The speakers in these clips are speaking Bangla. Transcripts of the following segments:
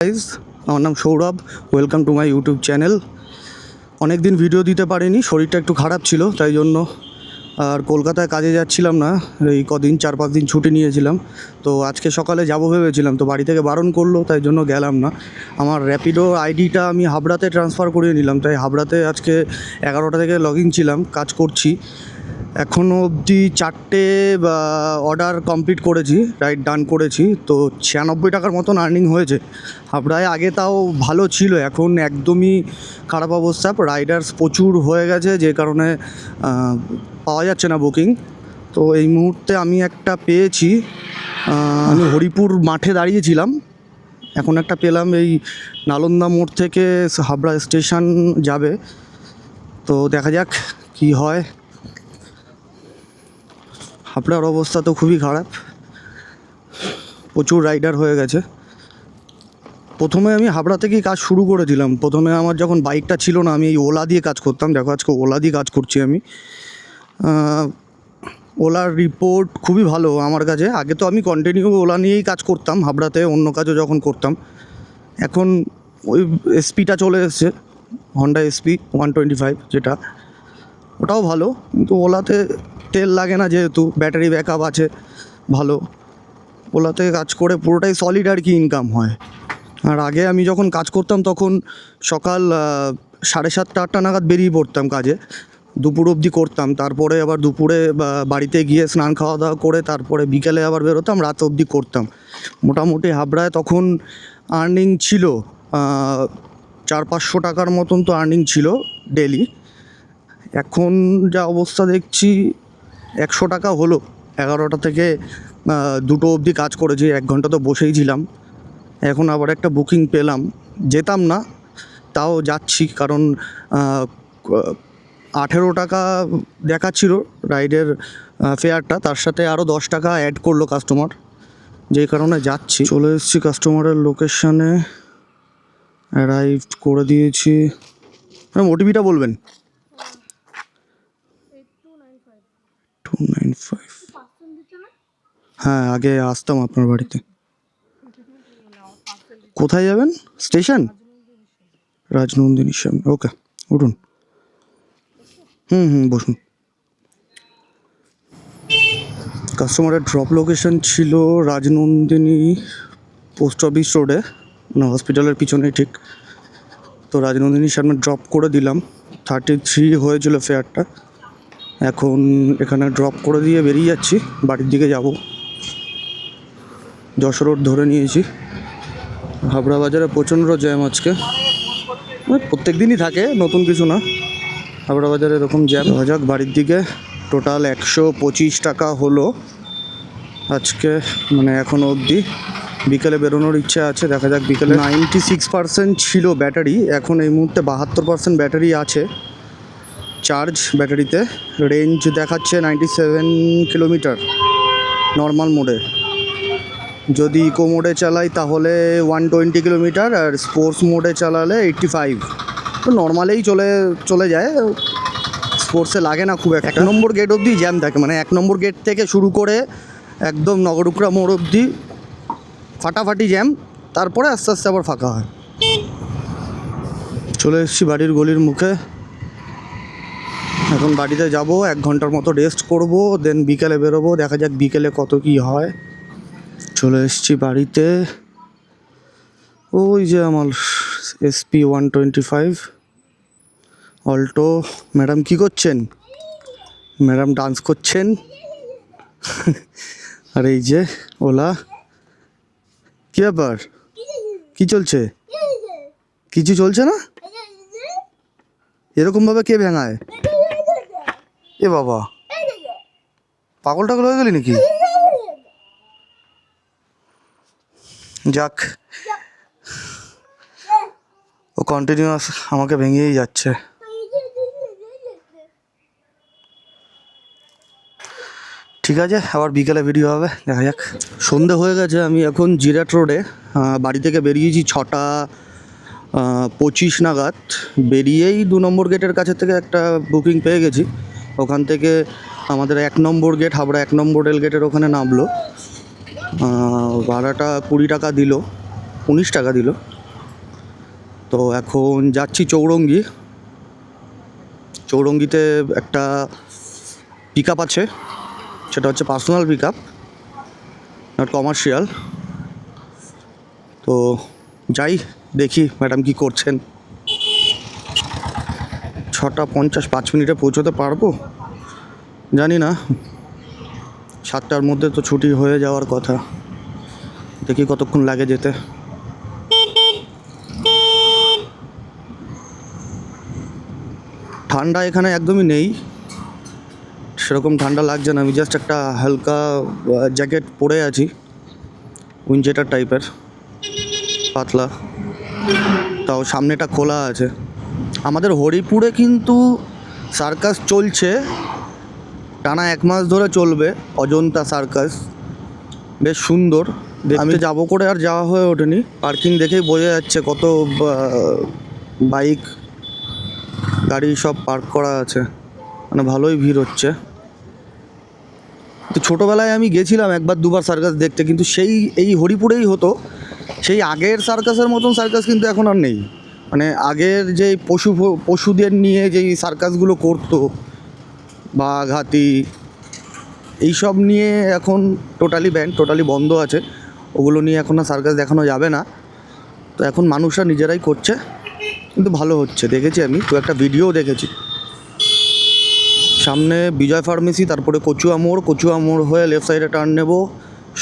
গাইজ, আমার নাম Sourav. Welcome to my YouTube channel. অনেক দিন ভিডিও দিতে পারিনি, শরীরটা একটু খারাপ ছিল, তাই জন্য আর কলকাতায় কাজে যাচ্ছিলাম না। এই কদিন 4-5 দিন ছুটি নিয়েছিলাম। তো আজকে সকালে যাব ভেবেছিলাম, তো বাড়ি থেকে বারণ করলো, তাই জন্য গেলাম না। আমার র্যাপিডো আইডিটা আমি হাবড়াতে ট্রান্সফার করিয়ে নিলাম, তাই হাবড়াতে আজকে 11টা থেকে লগ ইন ছিলাম, কাজ করছি। এখনও অবধি 4টে অর্ডার কমপ্লিট করেছি, রাইড ডান করেছি। তো 96 টাকার মতন আর্নিং হয়েছে। হাবড়ায় আগে তাও ভালো ছিল, এখন একদমই খারাপ অবস্থা। রাইডার্স প্রচুর হয়ে গেছে, যে কারণে পাওয়া যাচ্ছে না বুকিং। তো এই মুহূর্তে আমি একটা পেয়েছি। আমি হরিপুর মাঠে দাঁড়িয়েছিলাম, এখন একটা পেলাম। এই নালন্দা মোড় থেকে হাবড়া স্টেশন যাবে, তো দেখা যাক কি হয়। হাবড়ার অবস্থা তো খুবই খারাপ, প্রচুর রাইডার হয়ে গেছে। প্রথমে আমি হাবড়া থেকেই কাজ শুরু করেছিলাম। প্রথমে আমার যখন বাইকটা ছিল না, আমি এই ওলা দিয়ে কাজ করতাম। দেখো, আজকে ওলা দিয়ে কাজ করছি আমি। ওলার রিপোর্ট খুবই ভালো আমার কাছে। আগে তো আমি কন্টিনিউ ওলা নিয়েই কাজ করতাম হাবড়াতে, অন্য কাজও যখন করতাম। এখন ওই এসপিটা চলে এসছে, হন্ডা এসপি 125, যেটা ওটাও ভালো, কিন্তু ওলাতে তেল লাগে না, যেহেতু ব্যাটারি ব্যাকআপ আছে ভালো। ওলাতে কাজ করে পুরোটাই সলিড আর কি ইনকাম হয়। আর আগে আমি যখন কাজ করতাম তখন সকাল 7:30-8টা নাগাদ বেরিয়ে পড়তাম কাজে, দুপুর অবধি করতাম। তারপরে আবার দুপুরে বাড়িতে গিয়ে স্নান খাওয়া দাওয়া করে তারপরে বিকেলে আবার বেরোতাম, রাত অবধি করতাম। মোটামুটি হাবড়ায় তখন আর্নিং ছিল 400-500 টাকার মতন তো আর্নিং ছিল ডেলি। এখন যা অবস্থা দেখছি 100 টাকা হলো। 11টা থেকে 2টো অবধি কাজ করেছি, 1 ঘন্টা তো বসেই ছিলাম। এখন আবার একটা বুকিং পেলাম, যেতাম না তাও যাচ্ছি, কারণ 18 টাকা দেখাচ্ছিল রাইডের ফেয়ারটা, তার সাথে আরও 10 টাকা অ্যাড করলো কাস্টমার, যেই কারণে যাচ্ছি। চলে এসেছি কাস্টমারের লোকেশানে, অ্যারাইভ করে দিয়েছি। ওটিপিটা বলবেন। 295। হ্যাঁ, আগে আসতাম আপনার বাড়িতে। কোথায় যাবেন? স্টেশন রাজনন্দিনীর সামনে। ওকে, উঠুন। বসুন। কাস্টমারের ড্রপ লোকেশন ছিল রাজনন্দিনী পোস্ট অফিস রোডে, মানে হসপিটালের পিছনেই ঠিক। তো রাজনন্দিনীর সামনে ড্রপ করে দিলাম। 33 হয়েছিল ফেয়ারটা। এখন এখানে ড্রপ করে দিয়ে বেরিয়ে যাচ্ছি, বাড়ির দিকে যাব। যশোর রোড ধরে নিয়েছি। হাবড়া বাজারে প্রচণ্ড জ্যাম আজকে, প্রত্যেক দিনই থাকে, নতুন কিছু না। হাবড়া বাজারে এরকম জ্যাম। যাক বাড়ির দিকে। টোটাল 125 টাকা হলো আজকে, মানে এখনও অবধি। বিকেলে বেরোনোর ইচ্ছা আছে, দেখা যাক বিকেলে। 96% ছিল ব্যাটারি, এখন এই মুহূর্তে 72% ব্যাটারি আছে চার্জ ব্যাটারিতে। রেঞ্জ দেখাচ্ছে 97 কিলোমিটার নর্মাল মোডে। যদি ইকো মোডে চালাই তাহলে 120 কিলোমিটার, আর স্পোর্টস মোডে চালালে 85। তো নর্মালেই চলে যায়, স্পোর্টসে লাগে না খুব একটা। 1 নম্বর গেট অবধি জ্যাম থাকে, মানে 1 নম্বর গেট থেকে শুরু করে একদম নগরুকরা মোড় অবধি ফাটাফাটি জ্যাম, তারপরে আস্তে আস্তে আবার ফাঁকা হয়। চলে এসেছি বাড়ির গলির মুখে। এখন বাড়িতে যাব, 1 ঘন্টার মতো রেস্ট করব, দেন বিকেলে বেরোবো। দেখা যাক বিকেলে কত কি হয়। চলে এসেছি বাড়িতে। ওই যে আমার এসপি 125 অল্টো। ম্যাডাম কি করছেন? ম্যাডাম ডান্স করছেন। আর এই যে ওলা। কী ব্যাপার, কী চলছে? কিছু চলছে না? এরকমভাবে কে ভেঙায়? এ বাবা, পাগল টাগল হয়ে গেলি নাকি? যাক, ও কন্টিনিউয়াস আমাকে ভেঙেই যাচ্ছে। ঠিক আছে, আবার বিকেলে ভিডিও হবে, দেখা যাক। সন্ধে হয়ে গেছে, আমি এখন জিরাট রোডে। বাড়ি থেকে বেরিয়েছি 6টা 25 নাগাদ। বেরিয়েই 2 নম্বর গেটের কাছে থেকে একটা বুকিং পেয়ে গেছি। ওখান থেকে আমাদের 1 নম্বর গেট, হাবড়া 1 নম্বর রেল গেটের ওখানে নামলো। ভাড়াটা 20 টাকা দিল। টাকা দিল। তো এখন যাচ্ছি চৌরঙ্গি। চৌরঙ্গিতে একটা পিক আপ আছে, সেটা হচ্ছে personal pick up, not commercial. তো যাই, দেখি ম্যাডাম কি করছেন। 6:50, 5 মিনিটে পৌঁছতে পারবো জানি না। 7টার মধ্যে তো ছুটি হয়ে যাওয়ার কথা, দেখি কতক্ষণ লাগে যেতে। ঠান্ডা এখানে একদমই নেই, সেরকম ঠান্ডা লাগছে না। আমি জাস্ট একটা হালকা জ্যাকেট পরে আছি, উইন্ডজেটার টাইপের, পাতলা, তাও সামনেটা খোলা আছে। আমাদের হরিপুরে কিন্তু সার্কাস চলছে, টানা 1 মাস ধরে চলবে, অজন্তা সার্কাস, বেশ সুন্দর। আমি যাবো করে আর যাওয়া হয়ে ওঠেনি। পার্কিং দেখেই বোঝা যাচ্ছে কত বাইক গাড়ি সব পার্ক করা আছে, মানে ভালোই ভিড় হচ্ছে। তো ছোটোবেলায় আমি গেছিলাম 1-2বার সার্কাস দেখতে, কিন্তু সেই এই হরিপুরেই হতো। সেই আগের সার্কাসের মতন সার্কাস কিন্তু এখন আর নেই। মানে আগের যে পশুদের নিয়ে যেই সার্কাসগুলো করতো, বাঘ, হাতি, এইসব নিয়ে এখন টোটালি বন্ধ আছে। ওগুলো নিয়ে এখন আর সার্কাস দেখানো যাবে না। তো এখন মানুষরা নিজেরাই করছে, কিন্তু ভালো হচ্ছে, দেখেছি আমি, তো একটা ভিডিও দেখেছি। সামনে বিজয় ফার্মেসি, তারপরে কচুয়া মোড় হয়ে লেফট সাইডে টার্ন নেব,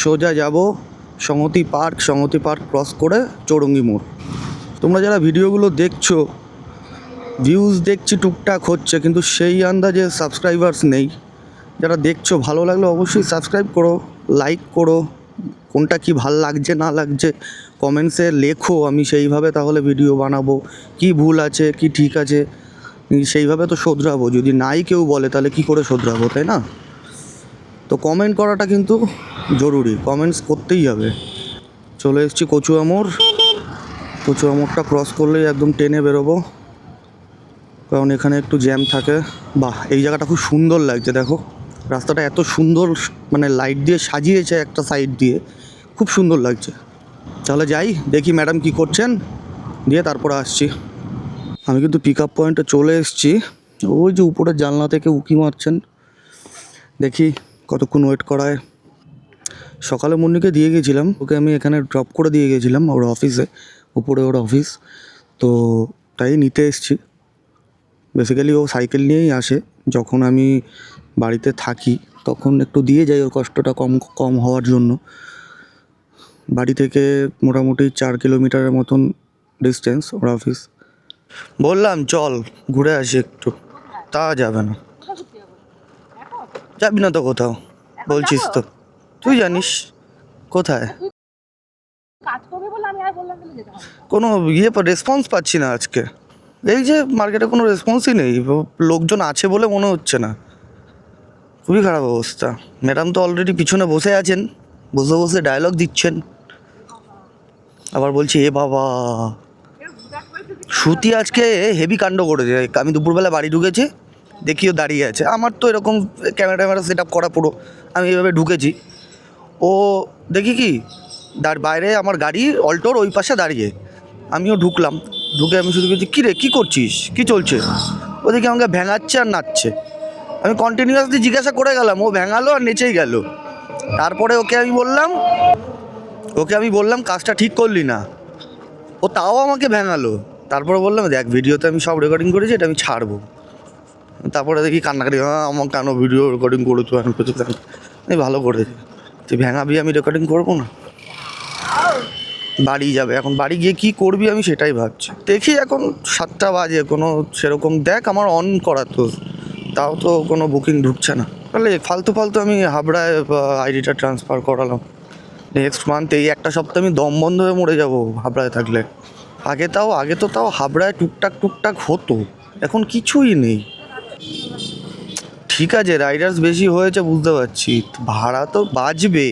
সোজা যাব সংহতি পার্ক ক্রস করে চৌরঙ্গি মোড়। তোমরা যারা ভিডিওগুলো দেখছো, ভিউজ দেখছি টুকটাক হচ্ছে, কিন্তু সেই আন্দাজে সাবস্ক্রাইবার্স নেই। যারা দেখছো, ভালো লাগলে অবশ্যই সাবস্ক্রাইব করো, লাইক করো, কোনটা কি ভাল লাগছে না লাগছে কমেন্টসে লেখো, আমি সেইভাবে তাহলে ভিডিও বানাবো। কি ভুল আছে কি ঠিক আছে সেইভাবে তো শোধরাবো। যদি নাই কেউ বলে তাহলে কি করে শোধরাবো, তাই না? তো কমেন্ট করাটা কিন্তু জরুরি, কমেন্টস করতেই হবে। চলে এসেছি কচুয়া মোড়টা ক্রস করলেই একদম টেনে বেরোবো, কারণ এখানে একটু জ্যাম থাকে। বাহ, এই জায়গাটা খুব সুন্দর লাগছে, দেখো রাস্তাটা এত সুন্দর, মানে লাইট দিয়ে সাজিয়েছে একটা সাইড দিয়ে, খুব সুন্দর লাগছে। তাহলে যাই, দেখি ম্যাডাম কি করছেন, দিয়ে তারপরে আসছি। আমি কিন্তু পিক আপ পয়েন্টে চলে এসেছি। ওই যে উপরের জানলা থেকে উঁকি মারছেন, দেখি কতক্ষণ ওয়েট করায়। সকালে মুন্নিকে দিয়ে গেছিলাম, ওকে আমি এখানে ড্রপ করে দিয়ে গেছিলাম ওর অফিসে, উপরে ওর অফিস। তো তাই নিতে এসেছি। বেসিক্যালি ও সাইকেল নিয়েই আসে, যখন আমি বাড়িতে থাকি তখন একটু দিয়ে যাই ওর কষ্টটা কম হওয়ার জন্য। বাড়ি থেকে মোটামুটি 4 কিলোমিটারের মতন ডিস্টেন্স ওর অফিস। বললাম চল ঘুরে আসি একটু, তা যাবে না। যাবি না তো কোথাও, বলছিস তো, তুই জানিস কোথায়। কোনো রেসপন্স পাচ্ছি না আজকে। এই যে মার্কেটে কোনো রেসপন্সই নেই, লোকজন আছে বলে মনে হচ্ছে না, খুবই খারাপ অবস্থা। ম্যাডাম তো অলরেডি পিছনে বসে আছেন, বসে ডায়লগ দিচ্ছেন। আবার বলছি এ বাবা, শ্রুতি আজকে হেভি কাণ্ড করেছে। আমি দুপুরবেলা বাড়ি ঢুকেছি, দেখিও দাঁড়িয়ে আছে। আমার তো এরকম ক্যামেরা সেট আপ করা পুরো, আমি এইভাবে ঢুকেছি। ও দেখি কি বাইরে আমার গাড়ি অল্টোর ওই পাশে দাঁড়িয়ে, আমিও ঢুকলাম। ঢুকে আমি শুধু বলছি, কী রে কী করছিস, কী চলছে? ওদিকে আমাকে ভেঙাচ্ছে আর নাচছে। আমি কন্টিনিউয়াসলি জিজ্ঞাসা করে গেলাম, ও ভেঙালো আর নেচেই গেল। তারপরে ওকে আমি বললাম কাজটা ঠিক করলি না, ও তাও আমাকে ভেঙালো। তারপরে বললাম, দেখ ভিডিওতে আমি সব রেকর্ডিং করেছি, এটা আমি ছাড়বো। তারপরে দেখি কান্নাকাটি, আমার কেন ভিডিও রেকর্ডিং করেছো, আমি ভালো করেছি, তুই ভেঙাবি, আমি রেকর্ডিং করবো না। বাড়ি যাবে এখন, বাড়ি গিয়ে কী করবি আমি সেটাই ভাবছি। দেখি এখন 7টা বাজে, কোনো সেরকম দেখ আমার অন করা, তো তাও তো কোনো বুকিং ঢুকছে না। তাহলে ফালতু আমি হাবড়ায় আইডিটা ট্রান্সফার করালাম। নেক্সট মান্থ এই একটা সপ্তাহে আমি দম বন্ধ হয়ে মরে যাবো হাবড়ায় থাকলে। আগে তো তাও হাবড়ায় টুকটাক হতো, এখন কিছুই নেই। ঠিক আছে রাইডার্স বেশি হয়েছে বুঝতে পারছি, ভাড়া তো বাজবে।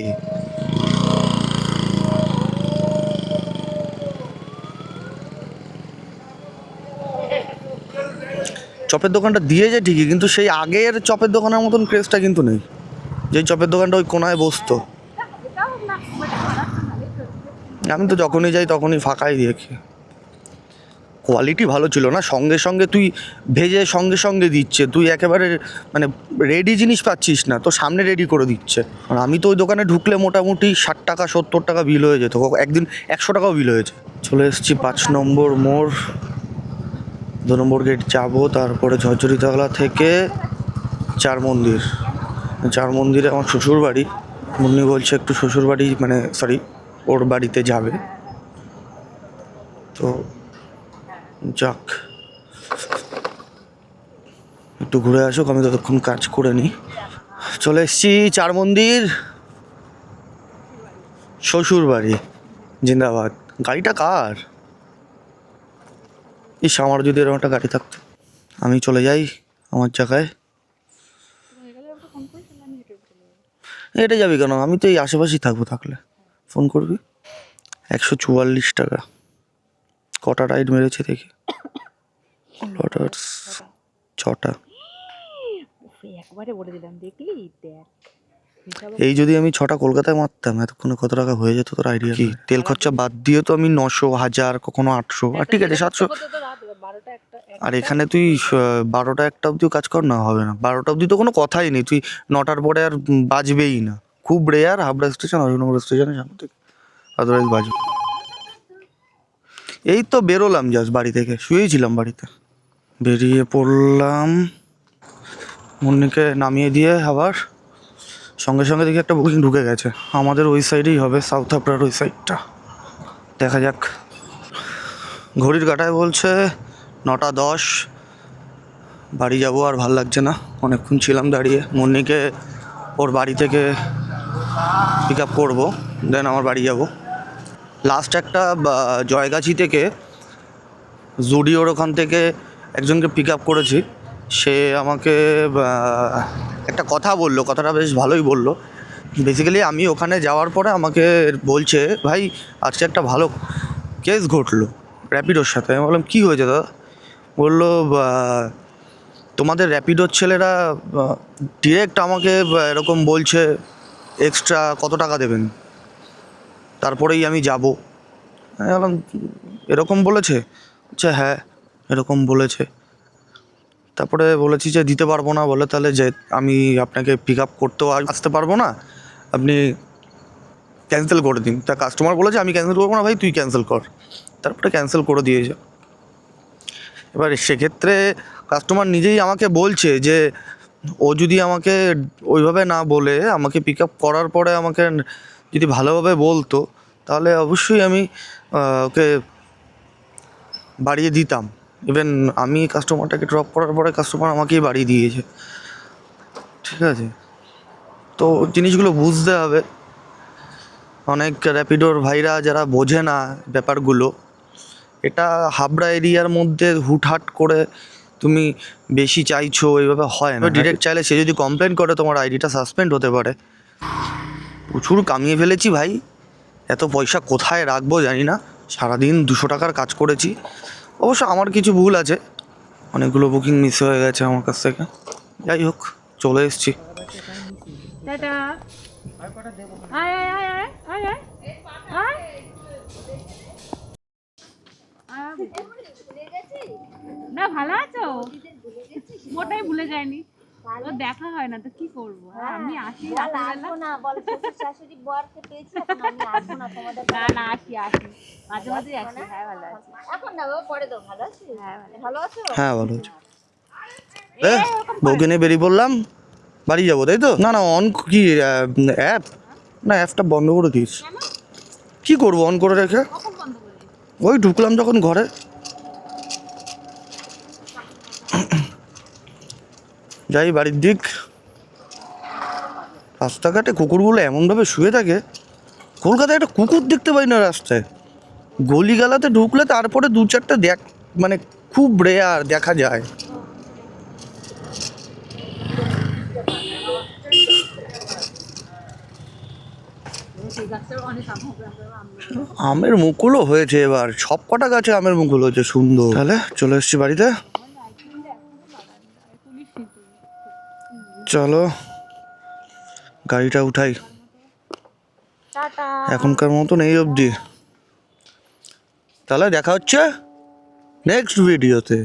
চপের দোকানটা দিয়েছে ঠিকই, কিন্তু সেই আগের চপের দোকানের মতন ক্রেজটা কিন্তু নেই, যেই চপের দোকানটা ওই কোনায় বসতো। আমি তো যখনই যাই তখনই ফাঁকাই দেখি। কোয়ালিটি ভালো ছিল না, সঙ্গে সঙ্গে তুই ভেজে সঙ্গে সঙ্গে দিচ্ছে, তুই একেবারে মানে রেডি জিনিস পাচ্ছিস না, তো সামনে রেডি করে দিচ্ছে। আর আমি তো ওই দোকানে ঢুকলে মোটামুটি 60 টাকা 70 টাকা বিল হয়ে যেত, একদিন 100 টাকাও বিল হয়েছে। চলে এসেছি 5 নম্বর মোড়, 2 নম্বর গেট যাবো, তারপরে ঝরঝরিতলা থেকে 4 মন্দির। 4 মন্দিরে আমার শ্বশুর বাড়ি, মুন্নি বলছে একটু শ্বশুর বাড়ি মানে সরি ওর বাড়িতে যাবে, তো যাক একটু ঘুরে আসুক, আমি ততক্ষণ কাজ করে নিই। চলে এসছি 4 মন্দির, শ্বশুর বাড়ি জিন্দাবাদ। গাড়িটা কার? ইস, আমার যদি এরকম একটা গাড়ি থাকতো। আমি চলে যাই আমার জায়গায়। হেঁটে যাবি কেন? আমি তো এই আশেপাশেই থাকবো, থাকলে ফোন করবি। 144 টাকা। কটা রাইড মেরেছে দেখি। লটার্স 6টা। একবারে বলে দিলাম, দেখলি? দেখ, এই যদি আমি 6টা কলকাতায় মারতাম এতক্ষণে কত টাকা হয়ে যেত তোর আইডিয়া কি? তেল খরচা বাদ দিয়ে তো আমি 900 1000 কখনো 800, আর ঠিক আছে 700। আর এখানে তুই 12টা 1টা অবধিও কাজ কর না, হবে না। 12টা অবধি তো কোনো কথাই নেই, তুই 9টার পরে আর বাজবেই না। খুব রেয়ার হাবড়া স্টেশন অশোকনগর স্টেশনের সামনে থেকে, আদারওয়াইজ বাজবে। এই তো বেরোলাম জাস্ট বাড়ি থেকে, শুয়েছিলাম বাড়িতে, বেরিয়ে পড়লাম। মুন্নিকে নামিয়ে দিয়ে আবার সঙ্গে সঙ্গে দেখি একটা বুকিং ঢুকে গেছে। আমাদের ওই সাইডেই হবে, সাউথ হাবড়ার ওই সাইডটা। দেখা যাক। ঘড়ির কাঁটায় বলছে 9টা 10। বাড়ি যাব, আর ভাল লাগছে না, অনেকক্ষণ ছিলাম দাঁড়িয়ে। মুন্নিকে ওর বাড়ি থেকে পিক আপ করবো, দেন আমার বাড়ি যাব। লাস্ট একটা জয়গাছি থেকে জুডিওর ওখান থেকে একজনকে পিক আপ করেছি। সে আমাকে একটা কথা বললো, কথাটা বেশ ভালোই বললো। বেসিক্যালি আমি ওখানে যাওয়ার পরে আমাকে বলছে, ভাই আজকে একটা ভালো কেস ঘটলো র্যাপিডোর সাথে। আমি বললাম কী হয়েছে দাদা? বললো তোমাদের র্যাপিডোর ছেলেরা ডিরেক্ট আমাকে এরকম বলছে এক্সট্রা কত টাকা দেবেন, তারপরেই আমি যাব। আমি বললাম এরকম বলেছে? আচ্ছা হ্যাঁ এরকম বলেছে। তারপরে বলেছি যে দিতে পারবো না, বলে তাহলে যে আমি আপনাকে পিক আপ করতেও আসতে পারবো না, আপনি ক্যান্সেল করে দিন। তা কাস্টমার বলেছে আমি ক্যান্সেল করবো না, ভাই তুই ক্যান্সেল কর। তারপরে ক্যান্সেল করে দিয়েছে। এবার সেক্ষেত্রে কাস্টমার নিজেই আমাকে বলছে যে ও যদি আমাকে ওইভাবে না বলে আমাকে পিক আপ করার পরে আমাকে যদি ভালোভাবে বলতো, তাহলে অবশ্যই আমি ওকে বাড়িয়ে দিতাম। ইভেন আমি কাস্টমারটাকে ড্রপ করার পরে কাস্টমার আমাকেই বাড়িয়ে দিয়েছে। ঠিক আছে, তো জিনিসগুলো বুঝতে হবে। অনেক র্যাপিডোর ভাইরা যারা বোঝে না ব্যাপারগুলো, এটা হাবড়া এরিয়ার মধ্যে হুটহাট করে তুমি বেশি চাইছো এইভাবে হয় না। ডিরেক্ট চাইলে সে যদি কমপ্লেন করে তোমার আইডিটা সাসপেন্ড হতে পারে। প্রচুর কামিয়ে ফেলেছি ভাই, এত পয়সা কোথায় রাখবো জানি না। সারাদিন 200 টাকার কাজ করেছি। অবশ্য আমার কিছু ভুল আছে, অনেকগুলো বুকিং মিস হয়ে গেছে আমার কাছ থেকে। যাই হোক, চলে এসেছি। টাটা। আয় আয় আয় আয় আয় আয় আয়। না ভালো আছো? মোটাই ভুলে যায়নি, ও দেখা হয় না তো কি করবো। আমি আসি আসবো না, বল শাশুড়ি বরকে পেয়েছি, আমি আসবো না তোমাদের। না না আসি আসি, মাঝে মাঝে আসি। হ্যাঁ ভালো আছি এখন, না পরে তো ভালো আছি। হ্যাঁ ভালো আছো? হ্যাঁ ভালো আছি। বউকে নিয়ে বেরিয়ে পড়লাম, বাড়ি যাবো তাই তো? না না অন কি অ্যাপ, না অ্যাপটা বন্ধ করে দিস। কি করবো অন করে রেখে? ওই ঢুকলাম যখন ঘরে। যাই বাড়ির দিক। রাস্তাঘাটে কুকুরগুলো এমনভাবে শুয়ে থাকে, কলকাতায় একটা কুকুর দেখতে পাই না রাস্তায়। গলিগালাতে ঢুকলে তারপরে 2-4টা মানে খুব রেয়ার দেখা যায়। আমের মুকুলও হয়েছে এবার, সব কটা গাছে আমের মুকুল হয়েছে সুন্দর। তাহলে চলে এসেছি বাড়িতে। চলো গাড়িটা উঠাই, এখনকার মতন এই অবধি। তাহলে দেখা হচ্ছে নেক্সট ভিডিওতে।